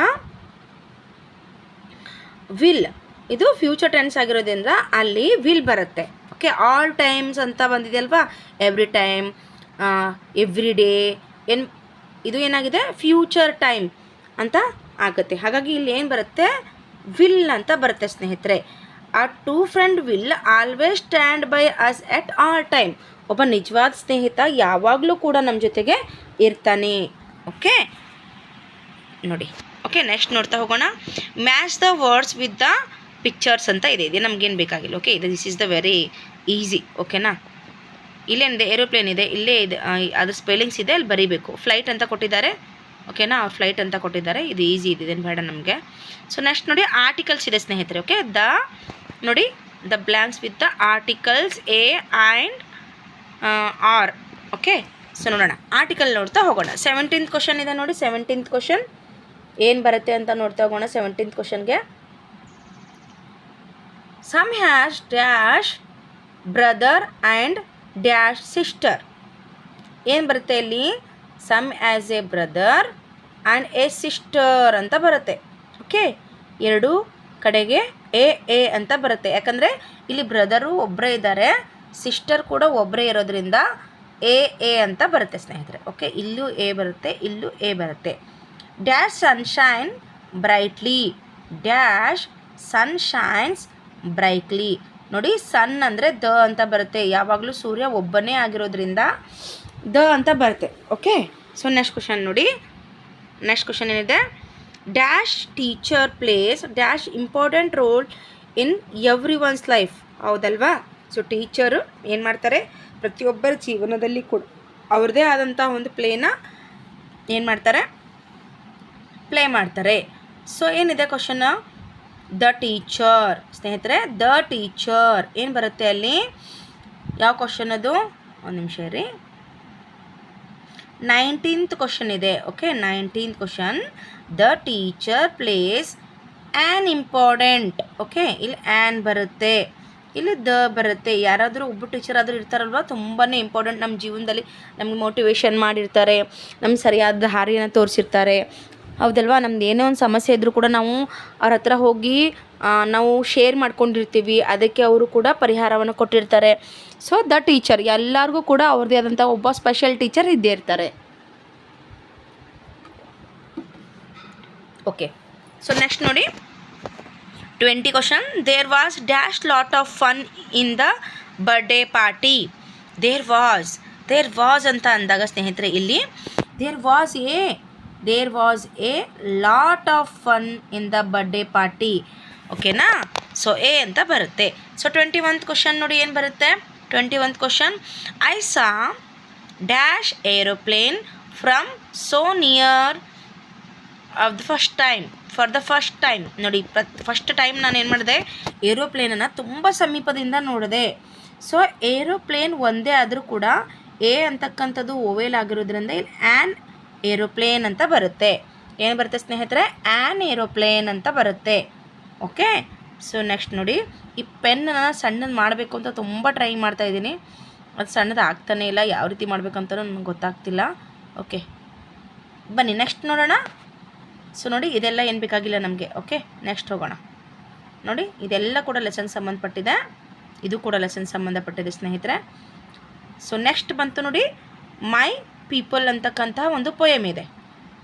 ವಿಲ್, ಇದು ಫ್ಯೂಚರ್ ಟೆನ್ಸ್ ಆಗಿರೋದ್ರಿಂದ ಅಲ್ಲಿ ವಿಲ್ ಬರುತ್ತೆ. ಓಕೆ, ಆಲ್ ಟೈಮ್ಸ್ ಅಂತ ಬಂದಿದೆ ಅಲ್ವಾ, ಎವ್ರಿ ಟೈಮ್, ಎವ್ರಿ ಡೇ, ಇದು ಏನಾಗಿದೆ ಫ್ಯೂಚರ್ ಟೈಮ್ ಅಂತ ಆಗುತ್ತೆ. ಹಾಗಾಗಿ ಇಲ್ಲಿ ಏನು ಬರುತ್ತೆ, ವಿಲ್ ಅಂತ ಬರುತ್ತೆ ಸ್ನೇಹಿತರೆ. ಆ true friend will always stand by us at all time. ಒಬ್ಬ ನಿಜವಾದ ಸ್ನೇಹಿತ ಯಾವಾಗಲೂ ಕೂಡ ನಮ್ಮ ಜೊತೆಗೆ ಇರ್ತಾನೆ. ಓಕೆ ನೋಡಿ. ಓಕೆ, ನೆಕ್ಸ್ಟ್ ನೋಡ್ತಾ ಹೋಗೋಣ. Match the words with the pictures ಅಂತ ಇದೆ ನಮಗೇನು ಬೇಕಾಗಿಲ್ಲ. Okay, this is the very easy. ಓಕೆನಾ, ಇಲ್ಲೇನಿದೆ, ಏರೋಪ್ಲೇನ್ ಇದೆ, ಇಲ್ಲೇ ಇದೆ, ಅದು ಸ್ಪೆಲ್ಲಿಂಗ್ಸ್ ಇದೆ, ಅಲ್ಲಿ ಬರೀಬೇಕು. ಫ್ಲೈಟ್ ಅಂತ ಕೊಟ್ಟಿದ್ದಾರೆ. ಓಕೆನಾ, ಅವ್ರು ಫ್ಲೈಟ್ ಅಂತ ಕೊಟ್ಟಿದ್ದಾರೆ, ಇದು ಈಸಿ ಇದೆ, ಇದೇನು ಬೇಡ ನಮಗೆ. ಸೊ ನೆಕ್ಸ್ಟ್ ನೋಡಿ, ಆರ್ಟಿಕಲ್ಸ್ ಇದೆ ಸ್ನೇಹಿತರೆ. ಓಕೆ, ನೋಡಿ the blanks with the articles a and or. Okay, so ನೋಡೋಣ, ಆರ್ಟಿಕಲ್ ನೋಡ್ತಾ ಹೋಗೋಣ. 17th ಕ್ವಶನ್ ಇದೆ ನೋಡಿ. 17th ಕ್ವಶನ್ ಏನು ಬರುತ್ತೆ ಅಂತ ನೋಡ್ತಾ ಹೋಗೋಣ. 17th ಕ್ವಶನ್ಗೆ, Sam has dash brother and dash sister. ಏನು ಬರುತ್ತೆ ಇಲ್ಲಿ, Sam has a brother and a sister ಅಂತ ಬರುತ್ತೆ. ಓಕೆ, ಎರಡೂ ಕಡೆಗೆ ಎ ಅಂತ ಬರುತ್ತೆ. ಯಾಕಂದರೆ ಇಲ್ಲಿ ಬ್ರದರು ಒಬ್ಬರೇ ಇದ್ದಾರೆ, ಸಿಸ್ಟರ್ ಕೂಡ ಒಬ್ಬರೇ ಇರೋದ್ರಿಂದ ಎ ಅಂತ ಬರುತ್ತೆ ಸ್ನೇಹಿತರೆ. ಓಕೆ, ಇಲ್ಲೂ ಎ ಬರುತ್ತೆ, ಇಲ್ಲೂ ಎ ಬರುತ್ತೆ. Dash sun shine brightly. Dash sun shines brightly. ನೋಡಿ, ಸನ್ ಅಂದರೆ ದ ಅಂತ ಬರುತ್ತೆ, ಯಾವಾಗಲೂ ಸೂರ್ಯ ಒಬ್ಬನೇ ಆಗಿರೋದ್ರಿಂದ ದ ಅಂತ ಬರುತ್ತೆ. ಓಕೆ, ಸೊ ನೆಕ್ಸ್ಟ್ ಕ್ವಶನ್ ನೋಡಿ. ನೆಕ್ಸ್ಟ್ ಕ್ವಶನ್ ಏನಿದೆ, dash teacher place dash important role in every once life. ಹೌದಲ್ವಾ. ಸೊ ಟೀಚರು ಏನು ಮಾಡ್ತಾರೆ, ಪ್ರತಿಯೊಬ್ಬರ ಜೀವನದಲ್ಲಿ ಕೂಡ ಅವ್ರದ್ದೇ ಆದಂಥ ಒಂದು ಪ್ಲೇ ಮಾಡ್ತಾರೆ. ಸೊ ಏನಿದೆ ಕ್ವಶನ್, ದ ಟೀಚರ್ ಸ್ನೇಹಿತರೆ, ದ ಟೀಚರ್ ಏನು ಬರುತ್ತೆ ಅಲ್ಲಿ? ಯಾವ ಕ್ವಶನ್ ಅದು? ಒಂದು ನಿಮಿಷ ರೀ, 19th ಕ್ವಶನ್ ಇದೆ. Okay, 19th question. The teacher place an important. Okay, ಇಲ್ಲಿ ಆ್ಯನ್ ಬರುತ್ತೆ, ಇಲ್ಲಿ ದ ಬರುತ್ತೆ. ಯಾರಾದರೂ ಒಬ್ಬ ಟೀಚರ್ ಆದರೂ ಇರ್ತಾರಲ್ವ, ತುಂಬಾ ಇಂಪಾರ್ಟೆಂಟ್ ನಮ್ಮ ಜೀವನದಲ್ಲಿ, ನಮಗೆ ಮೋಟಿವೇಶನ್ ಮಾಡಿರ್ತಾರೆ, ನಮ್ಗೆ ಸರಿಯಾದ ದಾರಿಯನ್ನು ತೋರಿಸಿರ್ತಾರೆ, ಹೌದಲ್ವಾ? ನಮ್ದು ಏನೋ ಒಂದು ಸಮಸ್ಯೆ ಇದ್ದರೂ ಕೂಡ ನಾವು ಅವ್ರ ಹತ್ರ ಹೋಗಿ ನಾವು ಶೇರ್ ಮಾಡ್ಕೊಂಡಿರ್ತೀವಿ, ಅದಕ್ಕೆ ಅವರು ಕೂಡ ಪರಿಹಾರವನ್ನು ಕೊಟ್ಟಿರ್ತಾರೆ. ಸೊ ದ ಟೀಚರ್, ಎಲ್ಲರಿಗೂ ಕೂಡ ಅವ್ರದ್ದೇ ಆದಂಥ ಒಬ್ಬ ಸ್ಪೆಷಲ್ ಟೀಚರ್ ಇದ್ದೇ ಇರ್ತಾರೆ. ಓಕೆ, ಸೊ ನೆಕ್ಸ್ಟ್ ನೋಡಿ 20 question. There was dash lot of fun in the birthday party. There was ಅಂತ ಅಂದಾಗ ಸ್ನೇಹಿತರೆ, ಇಲ್ಲಿ there was a lot of fun in the birthday party. ಓಕೆನಾ? ಸೊ ಎ ಅಂತ ಬರುತ್ತೆ. ಸೊ 21th ಕ್ವಶನ್ ನೋಡಿ ಏನು ಬರುತ್ತೆ? 21th question. I saw dash aeroplane from so near for the first time. ನೋಡಿ, ಫಸ್ಟ್ ಟೈಮ್ ನಾನು ಏನು ಮಾಡಿದೆ? ಏರೋಪ್ಲೇನನ್ನು ತುಂಬ ಸಮೀಪದಿಂದ ನೋಡಿದೆ. ಸೊ ಏರೋಪ್ಲೇನ್ ಒಂದೇ ಆದರೂ ಕೂಡ ಎ ಅಂತಕ್ಕಂಥದ್ದು ಓವೆಲ್ ಆಗಿರೋದ್ರಿಂದ ಇಲ್ಲಿ ಆ್ಯನ್ ಏರೋಪ್ಲೇನ್ ಅಂತ ಬರುತ್ತೆ. ಏನು ಬರುತ್ತೆ ಸ್ನೇಹಿತರೆ? ಆ್ಯನ್ ಏರೋಪ್ಲೇನ್ ಅಂತ ಬರುತ್ತೆ. ಓಕೆ, ಸೊ ನೆಕ್ಸ್ಟ್ ನೋಡಿ, ಈ ಪೆನ್ನನ್ನು ಸಣ್ಣದು ಮಾಡಬೇಕು ಅಂತ ತುಂಬ ಟ್ರೈ ಮಾಡ್ತಾಯಿದ್ದೀನಿ, ಅದು ಸಣ್ಣದು ಆಗ್ತಾನೇ ಇಲ್ಲ. ಯಾವ ರೀತಿ ಮಾಡಬೇಕಂತಲೂ ನನಗೆ ಗೊತ್ತಾಗ್ತಿಲ್ಲ. ಓಕೆ, ಬನ್ನಿ ನೆಕ್ಸ್ಟ್ ನೋಡೋಣ. ಸೊ ನೋಡಿ, ಇದೆಲ್ಲ ಏನು ಬೇಕಾಗಿಲ್ಲ ನಮಗೆ. ಓಕೆ, ನೆಕ್ಸ್ಟ್ ಹೋಗೋಣ. ನೋಡಿ, ಇದೆಲ್ಲ ಕೂಡ ಲೆಸನ್ ಸಂಬಂಧಪಟ್ಟಿದೆ, ಇದು ಕೂಡ ಲೆಸನ್ ಸಂಬಂಧಪಟ್ಟಿದೆ ಸ್ನೇಹಿತರೆ. ಸೊ ನೆಕ್ಸ್ಟ್ ಬಂತು ನೋಡಿ, ಮೈ ಪೀಪಲ್ ಅಂತಕ್ಕಂಥ ಒಂದು ಪೊಯಮ್ ಇದೆ.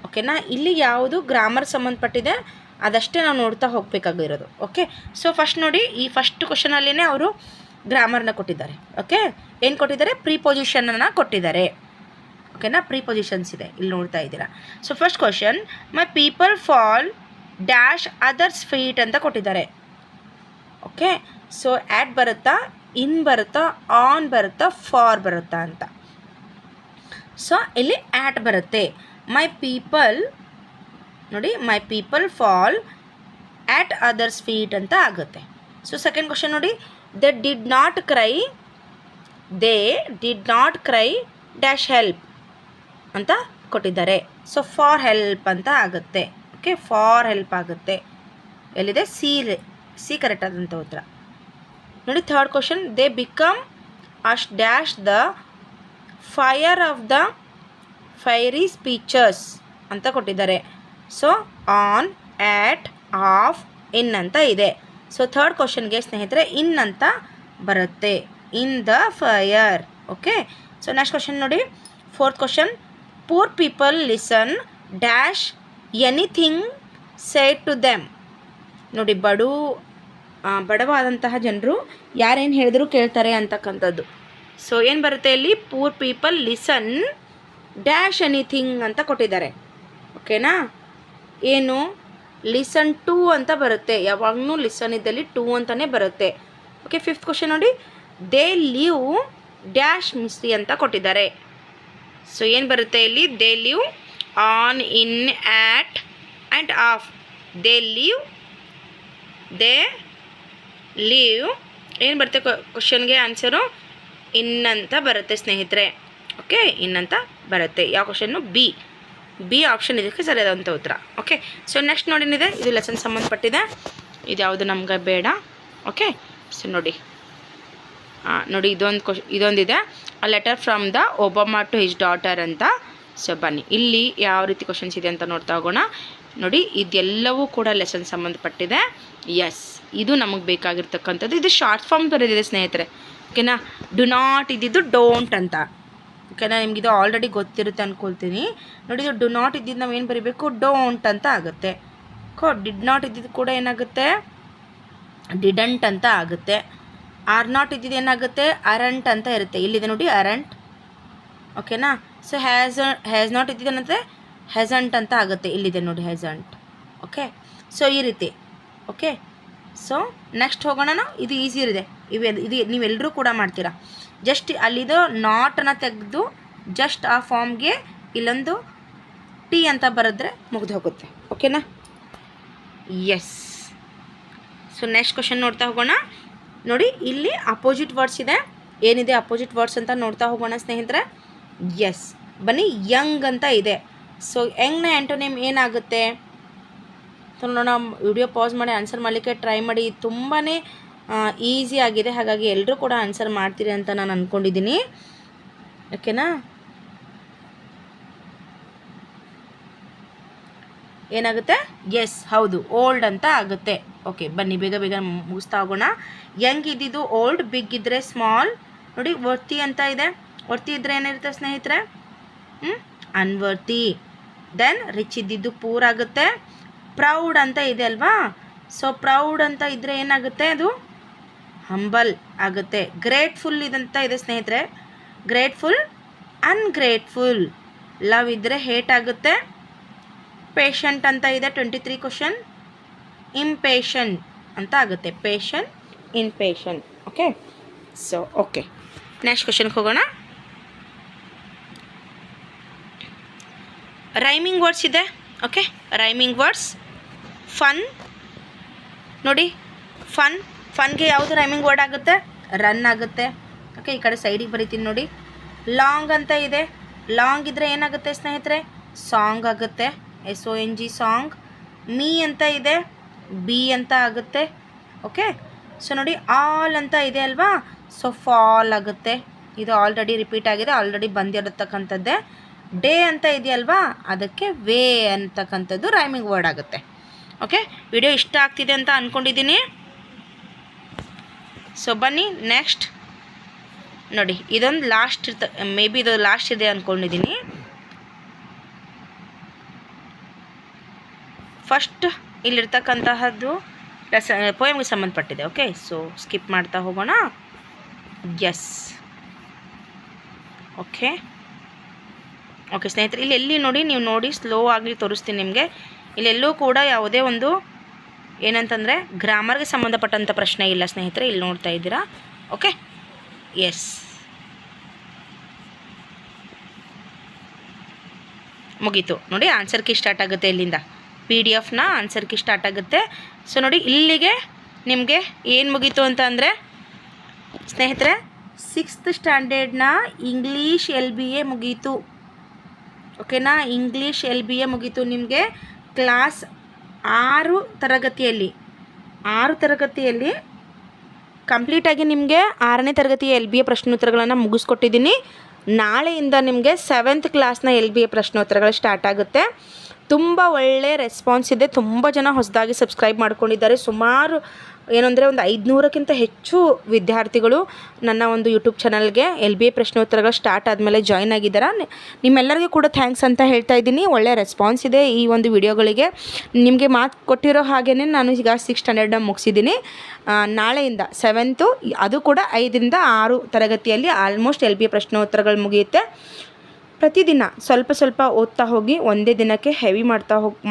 ಓಕೆನಾ? ಇಲ್ಲಿ ಯಾವುದು ಗ್ರಾಮರ್ ಸಂಬಂಧಪಟ್ಟಿದೆ ಅದಷ್ಟೇ ನಾವು ನೋಡ್ತಾ ಹೋಗಬೇಕಾಗಿರೋದು. ಓಕೆ, ಸೊ ಫಸ್ಟ್ ನೋಡಿ, ಈ ಫಸ್ಟ್ ಕ್ವಶನಲ್ಲಿನೇ ಅವರು ಗ್ರಾಮರ್ನ ಕೊಟ್ಟಿದ್ದಾರೆ. ಓಕೆ, ಏನು ಕೊಟ್ಟಿದ್ದಾರೆ? ಪ್ರಿಪೊಸಿಷನನ್ನು ಕೊಟ್ಟಿದ್ದಾರೆ. ಓಕೆನಾ? ಪ್ರಿಪೊಸಿಷನ್ಸ್ ಇದೆ, ಇಲ್ಲಿ ನೋಡ್ತಾ ಇದ್ದೀರಾ. ಸೊ ಫಸ್ಟ್ ಕ್ವಶನ್, ಮೈ people fall dash others feet ಅಂತ ಕೊಟ್ಟಿದ್ದಾರೆ. ಓಕೆ, ಸೊ ಆ್ಯಟ್ ಬರುತ್ತಾ, ಇನ್ ಬರುತ್ತಾ, ಆನ್ ಬರುತ್ತಾ, ಫಾರ್ ಬರುತ್ತಾ ಅಂತ. ಸೊ ಇಲ್ಲಿ ಆ್ಯಟ್ ಬರುತ್ತೆ. ಮೈ ಪೀಪಲ್ ನೋಡಿ, ಮೈ people fall at others feet ಅಂತ ಆಗುತ್ತೆ. ಸೊ ಸೆಕೆಂಡ್ ಕ್ವಶನ್ ನೋಡಿ, they did not CRY dash help ಅಂತ ಕೊಟ್ಟಿದ್ದಾರೆ. ಸೊ ಫಾರ್ ಹೆಲ್ಪ್ ಅಂತ ಆಗುತ್ತೆ. ಓಕೆ, ಫಾರ್ ಹೆಲ್ಪ್ ಆಗುತ್ತೆ. ಎಲ್ಲಿದೆ? ಸಿ ಕರೆಕ್ಟ್ ಆದಂಥ ಉತ್ತರ. ನೋಡಿ third question, they become ash dash the fire of the fiery speeches ಅಂತ ಕೊಟ್ಟಿದ್ದಾರೆ. So on, at, of, in ಅಂತ ಇದೆ. ಸೊ ಥರ್ಡ್ ಕ್ವಶನ್ಗೆ ಸ್ನೇಹಿತರೆ ಇನ್ ಅಂತ ಬರುತ್ತೆ, in the fire. Okay, so next question ನೋಡಿ, fourth question, poor people listen dash anything said to them. ನೋಡಿ, ಬಡವಾದಂತಹ ಜನರು ಯಾರೇನು ಹೇಳಿದ್ರು ಕೇಳ್ತಾರೆ ಅಂತಕ್ಕಂಥದ್ದು. ಸೊ ಏನು ಬರುತ್ತೆ ಇಲ್ಲಿ? Poor people listen dash anything ಅಂತ ಕೊಟ್ಟಿದ್ದಾರೆ. ಓಕೆನಾ? ಏನು? ಲಿಸನ್ ಟು ಅಂತ ಬರುತ್ತೆ. ಯಾವಾಗಲೂ ಲಿಸನ್ ಇದ್ದಲ್ಲಿ ಟು ಅಂತಲೇ ಬರುತ್ತೆ. ಓಕೆ, ಫಿಫ್ತ್ ಕ್ವಶನ್ ನೋಡಿ, ದೇ ಲಿವ್ ಡ್ಯಾಶ್ ಮಿಸ್ಟ್ರಿ ಅಂತ ಕೊಟ್ಟಿದ್ದಾರೆ. ಸೊ ಏನು ಬರುತ್ತೆ ಇಲ್ಲಿ? They live on, in, at and of. They live ಏನು ಬರುತ್ತೆ ಕ್ವಶನ್ಗೆ ಆನ್ಸರು? ಇನ್ ಅಂತ ಬರುತ್ತೆ ಸ್ನೇಹಿತರೆ. ಓಕೆ, ಇನ್ ಅಂತ ಬರುತ್ತೆ. ಯಾವ ಕ್ವಶನ್ನು? ಬಿ ಆಪ್ಷನ್ ಇದಕ್ಕೆ ಸರಿಯಾದಂಥ ಉತ್ತರ. ಓಕೆ, ಸೊ ನೆಕ್ಸ್ಟ್ ನೋಡಿನಿದೆ, ಇದು ಲೆಸನ್ ಸಂಬಂಧಪಟ್ಟಿದೆ, ಇದು ಯಾವುದು ನಮ್ಗೆ ಬೇಡ. ಓಕೆ, ಸೊ ನೋಡಿ ಇದೊಂದಿದೆ, a letter from the Obama to his daughter ಅಂತ. ಸೊ ಬನ್ನಿ ಇಲ್ಲಿ ಯಾವ ರೀತಿ ಕ್ವಶನ್ಸ್ ಇದೆ ಅಂತ ನೋಡ್ತಾ ಹೋಗೋಣ. ನೋಡಿ, ಇದೆಲ್ಲವೂ ಕೂಡ ಲೆಸನ್ ಸಂಬಂಧಪಟ್ಟಿದೆ. ಎಸ್, ಇದು ನಮಗೆ ಬೇಕಾಗಿರ್ತಕ್ಕಂಥದ್ದು. ಇದು ಶಾರ್ಟ್ ಫಾರ್ಮ್ ಬರೆದಿದೆ ಸ್ನೇಹಿತರೆ. ಓಕೆನಾ? ಡು ನಾಟ್ ಇದ್ದಿದ್ದು ಡೋಂಟ್ ಅಂತ. ಓಕೆನಾ? ನಿಮಗಿದು ಆಲ್ರೆಡಿ ಗೊತ್ತಿರುತ್ತೆ ಅಂದ್ಕೊಳ್ತೀನಿ. ನೋಡಿ, ಇದು ಡು ನಾಟ್ ಇದ್ದಿದ್ದು ನಾವು ಏನು ಬರೀಬೇಕು? ಡೋಂಟ್ ಅಂತ ಆಗುತ್ತೆ. ಡಿಡ್ ನಾಟ್ ಇದ್ದಿದ್ದು ಕೂಡ ಏನಾಗುತ್ತೆ? ಡಿಡಂಟ್ ಅಂತ ಆಗುತ್ತೆ. ಆರ್ ನಾಟ್ ಇದ್ದಿದ್ದು ಏನಾಗುತ್ತೆ? ಅರಂಟ್ ಅಂತ ಇರುತ್ತೆ. ಇಲ್ಲಿದೆ ನೋಡಿ, ಅರಂಟ್. ಓಕೆನಾ? ಸೊ ಹ್ಯಾಸ್ ನಾಟ್ ಇದ್ದಿದ್ದೇನಂತೆ ಹ್ಯಾಸಂಟ್ ಅಂತ ಆಗುತ್ತೆ. ಇಲ್ಲಿದೆ ನೋಡಿ, ಹ್ಯಾಸಂಟ್. ಓಕೆ, ಸೊ ಈ ರೀತಿ. ಓಕೆ, ಸೊ ನೆಕ್ಸ್ಟ್ ಹೋಗೋಣ ನಾವು. ಇದು ಈಸಿ ಇದೆ, ಇದು ನೀವೆಲ್ಲರೂ ಕೂಡ ಮಾಡ್ತೀರಾ. ಜಸ್ಟ್ ಅಲ್ಲಿದು ನಾಟನ್ನು ತೆಗೆದು ಜಸ್ಟ್ ಆ ಫಾರ್ಮ್ಗೆ ಇಲ್ಲೊಂದು ಟಿ ಅಂತ ಬರೆದ್ರೆ ಮುಗಿದು ಹೋಗುತ್ತೆ. ಓಕೆನಾ? ಎಸ್, ಸೊ ನೆಕ್ಸ್ಟ್ ಕ್ವಶನ್ ನೋಡ್ತಾ ಹೋಗೋಣ. ನೋಡಿ ಇಲ್ಲಿ ಅಪೋಸಿಟ್ ವರ್ಡ್ಸ್ ಇದೆ. ಏನಿದೆ ಅಪೋಸಿಟ್ ವರ್ಡ್ಸ್ ಅಂತ ನೋಡ್ತಾ ಹೋಗೋಣ ಸ್ನೇಹಿತರೆ. ಎಸ್, ಬನ್ನಿ ಯಂಗ್ ಅಂತ ಇದೆ. ಸೊ ಯಂಗ್ನ ಆ್ಯಂಟೋನಿಮ್ ಏನಾಗುತ್ತೆ? ಸೊ ನೋಡೋಣ, ವಿಡಿಯೋ ಪಾಸ್ ಮಾಡಿ ಆನ್ಸರ್ ಮಾಡಲಿಕ್ಕೆ ಟ್ರೈ ಮಾಡಿ. ತುಂಬಾ ಈಸಿ ಆಗಿದೆ, ಹಾಗಾಗಿ ಎಲ್ಲರೂ ಕೂಡ ಆನ್ಸರ್ ಮಾಡ್ತೀರಿ ಅಂತ ನಾನು ಅಂದ್ಕೊಂಡಿದ್ದೀನಿ. ಓಕೆನಾ? ಏನಾಗುತ್ತೆ? ಎಸ್, ಹೌದು, ಓಲ್ಡ್ ಅಂತ ಆಗುತ್ತೆ. ಓಕೆ, ಬನ್ನಿ ಬೇಗ ಬೇಗ ಮುಗಿಸ್ತಾ ಹೋಗೋಣ. ಯಂಗ್ ಇದ್ದಿದ್ದು ಓಲ್ಡ್, ಬಿಗ್ ಇದ್ದರೆ ಸ್ಮಾಲ್. ನೋಡಿ ವರ್ತಿ ಅಂತ ಇದೆ. ವರ್ತಿ ಇದ್ದರೆ ಏನಿರುತ್ತೆ ಸ್ನೇಹಿತರೆ? ಅನ್ವರ್ತಿ. ದೆನ್ ರಿಚ್ ಇದ್ದಿದ್ದು ಪೂರ್ ಆಗುತ್ತೆ. ಪ್ರೌಡ್ ಅಂತ ಇದೆ ಅಲ್ವಾ? ಸೊ ಪ್ರೌಡ್ ಅಂತ ಇದ್ದರೆ ಏನಾಗುತ್ತೆ? ಅದು ಹಂಬಲ್ ಆಗುತ್ತೆ. ಗ್ರೇಟ್ಫುಲ್ ಇದಂತ ಇದೆ ಸ್ನೇಹಿತರೆ. Grateful, ungrateful. ಲವ್ ಇದ್ದರೆ ಹೇಟ್ ಆಗುತ್ತೆ. ಪೇಷಂಟ್ ಅಂತ ಇದೆ 23 ಕ್ವಶನ್. ಇಂಪೇಷಂಟ್ ಅಂತ ಆಗುತ್ತೆ. Patient, inpatient. Okay, so okay, next ಕ್ವಶನ್ಗೆ ಹೋಗೋಣ. ರೈಮಿಂಗ್ ವರ್ಡ್ಸ್ ಇದೆ. Okay, rhyming words. ಫನ್. ನೋಡಿ ಫನ್ಗೆ ಯಾವುದು ರೈಮಿಂಗ್ ವರ್ಡ್ ಆಗುತ್ತೆ? ರನ್ ಆಗುತ್ತೆ. ಓಕೆ, ಈ ಕಡೆ ಸೈಡಿಗೆ ಬರೀತೀನಿ ನೋಡಿ. ಲಾಂಗ್ ಅಂತ ಇದೆ. ಲಾಂಗ್ ಇದ್ದರೆ ಏನಾಗುತ್ತೆ ಸ್ನೇಹಿತರೆ? ಸಾಂಗ್ ಆಗುತ್ತೆ. SONG, song. ಮೀ ಅಂತ ಇದೆ. ಬಿ ಅಂತ ಆಗುತ್ತೆ. ಓಕೆ, ಸೊ ನೋಡಿ ಆಲ್ ಅಂತ ಇದೆ ಅಲ್ವಾ? ಸೊ ಫಾಲ್ ಆಗುತ್ತೆ. ಇದು ಆಲ್ರೆಡಿ ರಿಪೀಟ್ ಆಗಿದೆ, ಆಲ್ರೆಡಿ ಬಂದಿರತಕ್ಕಂಥದ್ದೇ. ಡೇ ಅಂತ ಇದೆಯಲ್ವಾ? ಅದಕ್ಕೆ ವೇ ಅಂತಕ್ಕಂಥದ್ದು ರೈಮಿಂಗ್ ವರ್ಡ್ ಆಗುತ್ತೆ. ಓಕೆ, ವಿಡಿಯೋ ಇಷ್ಟ ಆಗ್ತಿದೆ ಅಂತ ಅಂದ್ಕೊಂಡಿದ್ದೀನಿ. ಸೊ ಬನ್ನಿ ನೆಕ್ಸ್ಟ್ ನೋಡಿ. ಇದೊಂದು ಲಾಸ್ಟ್ ಮೇ ಬಿ ಇದು ಲಾಸ್ಟ್ ಇದೆ ಅಂದ್ಕೊಂಡಿದ್ದೀನಿ. ಫಸ್ಟ್ ಇಲ್ಲಿರ್ತಕ್ಕಂತಹದ್ದು ಪೋಯಮ್ಗೆ ಸಂಬಂಧಪಟ್ಟಿದೆ. ಓಕೆ, ಸೊ ಸ್ಕಿಪ್ ಮಾಡ್ತಾ ಹೋಗೋಣ. ಎಸ್, ಓಕೆ ಓಕೆ ಸ್ನೇಹಿತರೆ, ಇಲ್ಲಿ ಎಲ್ಲಿ ನೋಡಿ, ನೀವು ನೋಡಿ ಸ್ಲೋ ಆಗಿ ತೋರಿಸ್ತೀನಿ ನಿಮಗೆ. ಇಲ್ಲೆಲ್ಲೂ ಕೂಡ ಯಾವುದೇ ಒಂದು ಏನಂತಂದರೆ ಗ್ರಾಮರ್ಗೆ ಸಂಬಂಧಪಟ್ಟಂಥ ಪ್ರಶ್ನೆ ಇಲ್ಲ ಸ್ನೇಹಿತರೆ. ಇಲ್ಲಿ ನೋಡ್ತಾ ಇದ್ದೀರಾ? ಓಕೆ, ಎಸ್, ಮುಗೀತು ನೋಡಿ. ಆನ್ಸರ್ ಕೀ ಸ್ಟಾರ್ಟ್ ಆಗುತ್ತೆ ಇಲ್ಲಿಂದ. PDF ಆನ್ಸರ್ ಕೀ ಸ್ಟಾರ್ಟ್ ಆಗುತ್ತೆ. ಸೊ ನೋಡಿ, ಇಲ್ಲಿಗೆ ನಿಮಗೆ ಏನು ಮುಗೀತು ಅಂತ ಅಂದರೆ ಸ್ನೇಹಿತರೆ, 6th ಸ್ಟ್ಯಾಂಡರ್ಡ್ನ ಇಂಗ್ಲೀಷ್ LBA ಮುಗೀತು. ಓಕೆನಾ? ಇಂಗ್ಲೀಷ್ LBA ಮುಗೀತು ನಿಮಗೆ. ಕ್ಲಾಸ್ 6 ತರಗತಿಯಲ್ಲಿ ಕಂಪ್ಲೀಟಾಗಿ ನಿಮಗೆ 6ನೇ ತರಗತಿಯ LBA ಪ್ರಶ್ನೋತ್ತರಗಳನ್ನು ಮುಗಿಸ್ಕೊಟ್ಟಿದ್ದೀನಿ. ನಾಳೆಯಿಂದ ನಿಮಗೆ 7th ಕ್ಲಾಸ್ನ LBA ಪ್ರಶ್ನೋತ್ತರಗಳು ಸ್ಟಾರ್ಟ್ ಆಗುತ್ತೆ. ತುಂಬ ಒಳ್ಳೆ ರೆಸ್ಪಾನ್ಸ್ ಇದೆ. ತುಂಬ ಜನ ಹೊಸದಾಗಿ ಸಬ್ಸ್ಕ್ರೈಬ್ ಮಾಡ್ಕೊಂಡಿದ್ದಾರೆ. ಸುಮಾರು ಏನಂದರೆ ಒಂದು 500ಕ್ಕಿಂತ ಹೆಚ್ಚು ವಿದ್ಯಾರ್ಥಿಗಳು ನನ್ನ ಒಂದು ಯೂಟ್ಯೂಬ್ ಚಾನಲ್ಗೆ LBA ಪ್ರಶ್ನೋತ್ತರಗಳು ಸ್ಟಾರ್ಟ್ ಆದಮೇಲೆ ಜಾಯ್ನ್ ಆಗಿದ್ದಾರೆ. ನಿಮ್ಮೆಲ್ಲರಿಗೂ ಕೂಡ ಥ್ಯಾಂಕ್ಸ್ ಅಂತ ಹೇಳ್ತಾ ಇದ್ದೀನಿ. ಒಳ್ಳೆ ರೆಸ್ಪಾನ್ಸ್ ಇದೆ ಈ ಒಂದು ವಿಡಿಯೋಗಳಿಗೆ. ನಿಮಗೆ ಮಾತು ಕೊಟ್ಟಿರೋ ಹಾಗೇ ನಾನು ಈಗ 6th ಸ್ಟ್ಯಾಂಡರ್ಡ್ನ ಮುಗಿಸಿದ್ದೀನಿ. ನಾಳೆಯಿಂದ 7th, ಅದು ಕೂಡ 5ರಿಂದ 6 ತರಗತಿಯಲ್ಲಿ ಆಲ್ಮೋಸ್ಟ್ LBA ಪ್ರಶ್ನೋತ್ತರಗಳು ಮುಗಿಯುತ್ತೆ. ಪ್ರತಿದಿನ ಸ್ವಲ್ಪ ಓದ್ತಾ ಹೋಗಿ. ಒಂದೇ ದಿನಕ್ಕೆ ಹೆವಿ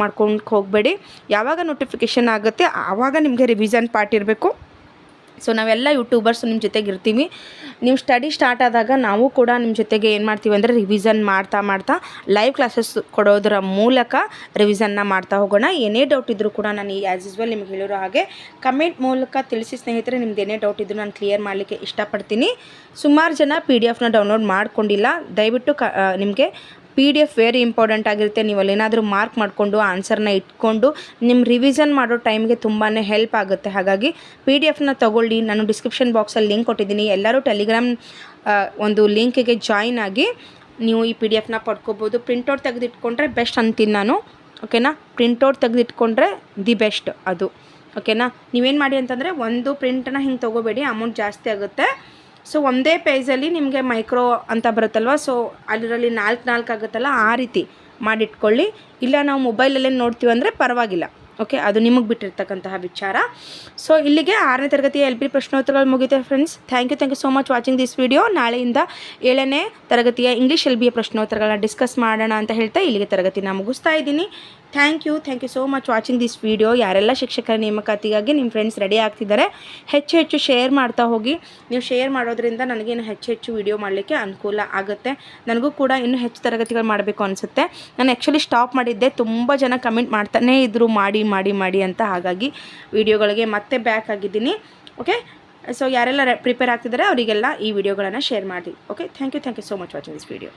ಮಾಡ್ಕೊಂಡು ಹೋಗಬೇಡಿ. ಯಾವಾಗ ನೋಟಿಫಿಕೇಷನ್ ಆಗುತ್ತೆ ಆವಾಗ ನಿಮಗೆ ರಿವಿಷನ್ ಪಾರ್ಟ್ ಇರಬೇಕು. ಸೊ ನಾವೆಲ್ಲ ಯೂಟ್ಯೂಬರ್ಸ್ ನಿಮ್ಮ ಜೊತೆಗೆ ಇರ್ತೀವಿ. ನೀವು ಸ್ಟಡಿ ಸ್ಟಾರ್ಟ್ ಆದಾಗ ನಾವು ಕೂಡ ನಿಮ್ಮ ಜೊತೆಗೆ ಏನು ಮಾಡ್ತೀವಿ ಅಂದರೆ ರಿವಿಷನ್ ಮಾಡ್ತಾ ಲೈವ್ ಕ್ಲಾಸಸ್ ಕೊಡೋದರ ಮೂಲಕ ರಿವಿಷನ್ನ ಮಾಡ್ತಾ ಹೋಗೋಣ. ಏನೇ ಡೌಟ್ ಇದ್ದರೂ ಕೂಡ ನಾನು ಆ್ಯಸ್ ಯೂಸ್ವಲ್ ನಿಮ್ಗೆ ಹೇಳಿರೋ ಹಾಗೆ ಕಮೆಂಟ್ ಮೂಲಕ ತಿಳಿಸಿ ಸ್ನೇಹಿತರೆ. ನಿಮ್ದು ಏನೇ ಡೌಟ್ ಇದ್ದರೂ ನಾನು ಕ್ಲಿಯರ್ ಮಾಡಲಿಕ್ಕೆ ಇಷ್ಟಪಡ್ತೀನಿ. ಸುಮಾರು ಜನ PDF ಡೌನ್ಲೋಡ್ ಮಾಡ್ಕೊಂಡಿಲ್ಲ. ದಯವಿಟ್ಟು ನಿಮಗೆ PDF ವೆರಿ ಇಂಪಾರ್ಟೆಂಟ್ ಆಗಿರುತ್ತೆ. ನೀವು ಅಲ್ಲೇನಾದರೂ ಮಾರ್ಕ್ ಮಾಡಿಕೊಂಡು ಆನ್ಸರ್ನ ಇಟ್ಕೊಂಡು ನಿಮ್ಮ ರಿವಿಷನ್ ಮಾಡೋ ಟೈಮ್ಗೆ ತುಂಬಾ ಹೆಲ್ಪ್ ಆಗುತ್ತೆ. ಹಾಗಾಗಿ PDF ತೊಗೊಳ್ಳಿ. ನಾನು ಡಿಸ್ಕ್ರಿಪ್ಷನ್ ಬಾಕ್ಸಲ್ಲಿ ಲಿಂಕ್ ಕೊಟ್ಟಿದ್ದೀನಿ. ಎಲ್ಲರೂ ಟೆಲಿಗ್ರಾಮ್ ಒಂದು ಲಿಂಕಿಗೆ ಜಾಯಿನ್ ಆಗಿ ನೀವು ಈ PDF ಪಡ್ಕೋಬೋದು. ಪ್ರಿಂಟೌಟ್ ತೆಗೆದಿಟ್ಕೊಂಡ್ರೆ ಬೆಸ್ಟ್ ಅಂತೀನಿ ನಾನು. ಓಕೆನಾ? ಪ್ರಿಂಟೌಟ್ ತೆಗೆದಿಟ್ಕೊಂಡ್ರೆ ದಿ ಬೆಸ್ಟ್ ಅದು. ಓಕೆನಾ? ನೀವೇನು ಮಾಡಿ ಅಂತಂದರೆ ಒಂದು ಪ್ರಿಂಟನ್ನ ಹಿಂಗೆ ತೊಗೋಬೇಡಿ, ಅಮೌಂಟ್ ಜಾಸ್ತಿ ಆಗುತ್ತೆ. ಸೊ ಒಂದೇ ಪೇಜಲ್ಲಿ ನಿಮಗೆ ಮೈಕ್ರೋ ಅಂತ ಬರುತ್ತಲ್ವ, ಸೊ ಅದರಲ್ಲಿ 4 ಆಗುತ್ತಲ್ಲ, ಆ ರೀತಿ ಮಾಡಿಟ್ಕೊಳ್ಳಿ. ಇಲ್ಲ ನಾವು ಮೊಬೈಲಲ್ಲೇ ನೋಡ್ತೀವಿ ಅಂದರೆ ಪರವಾಗಿಲ್ಲ. ಓಕೆ, ಅದು ನಿಮಗೆ ಬಿಟ್ಟಿರ್ತಕ್ಕಂತಹ ವಿಚಾರ. ಸೊ ಇಲ್ಲಿಗೆ 6ನೇ ತರಗತಿಯ LB ಪ್ರಶ್ನೋತ್ತರಗಳು ಮುಗಿತೆ friends. Thank you so much watching this video. ನಾಳೆಯಿಂದ 7ನೇ ತರಗತಿಯ ಇಂಗ್ಲೀಷ್ LBA ಪ್ರಶ್ನೋತ್ತರಗಳನ್ನ ಡಿಸ್ಕಸ್ ಮಾಡೋಣ ಅಂತ ಹೇಳ್ತಾ ಇಲ್ಲಿಗೆ ತರಗತಿನ ಮುಗಿಸ್ತಾ ಇದ್ದೀನಿ. Thank you so much watching this video. ಯಾರೆಲ್ಲ ಶಿಕ್ಷಕರ ನೇಮಕಾತಿಗಾಗಿ ನಿಮ್ಮ ಫ್ರೆಂಡ್ಸ್ ರೆಡಿ ಆಗ್ತಿದ್ದಾರೆ, ಹೆಚ್ಚು ಶೇರ್ ಮಾಡ್ತಾ ಹೋಗಿ. ನೀವು ಶೇರ್ ಮಾಡೋದ್ರಿಂದ ನನಗೇನು ಹೆಚ್ಚು ವಿಡಿಯೋ ಮಾಡಲಿಕ್ಕೆ ಅನುಕೂಲ ಆಗುತ್ತೆ. ನನಗೂ ಕೂಡ ಇನ್ನೂ ಹೆಚ್ಚು ತರಗತಿಗಳು ಮಾಡಬೇಕು ಅನಿಸುತ್ತೆ. ನಾನು ಆ್ಯಕ್ಚುಲಿ ಸ್ಟಾಪ್ ಮಾಡಿದ್ದೆ, ತುಂಬ ಜನ ಕಮೆಂಟ್ ಮಾಡ್ತಾನೇ ಇದ್ದರು ಮಾಡಿ ಅಂತ. ಹಾಗಾಗಿ ವಿಡಿಯೋಗಳಿಗೆ ಮತ್ತೆ ಬ್ಯಾಕ್ ಆಗಿದ್ದೀನಿ. ಓಕೆ, ಸೊ ಯಾರೆಲ್ಲ ಪ್ರಿಪೇರ್ ಆಗ್ತಿದ್ದಾರೆ ಅವರಿಗೆಲ್ಲ ಈ ವಿಡಿಯೋಗಳನ್ನು ಶೇರ್ ಮಾಡಿ. Okay, thank you so much watching this video.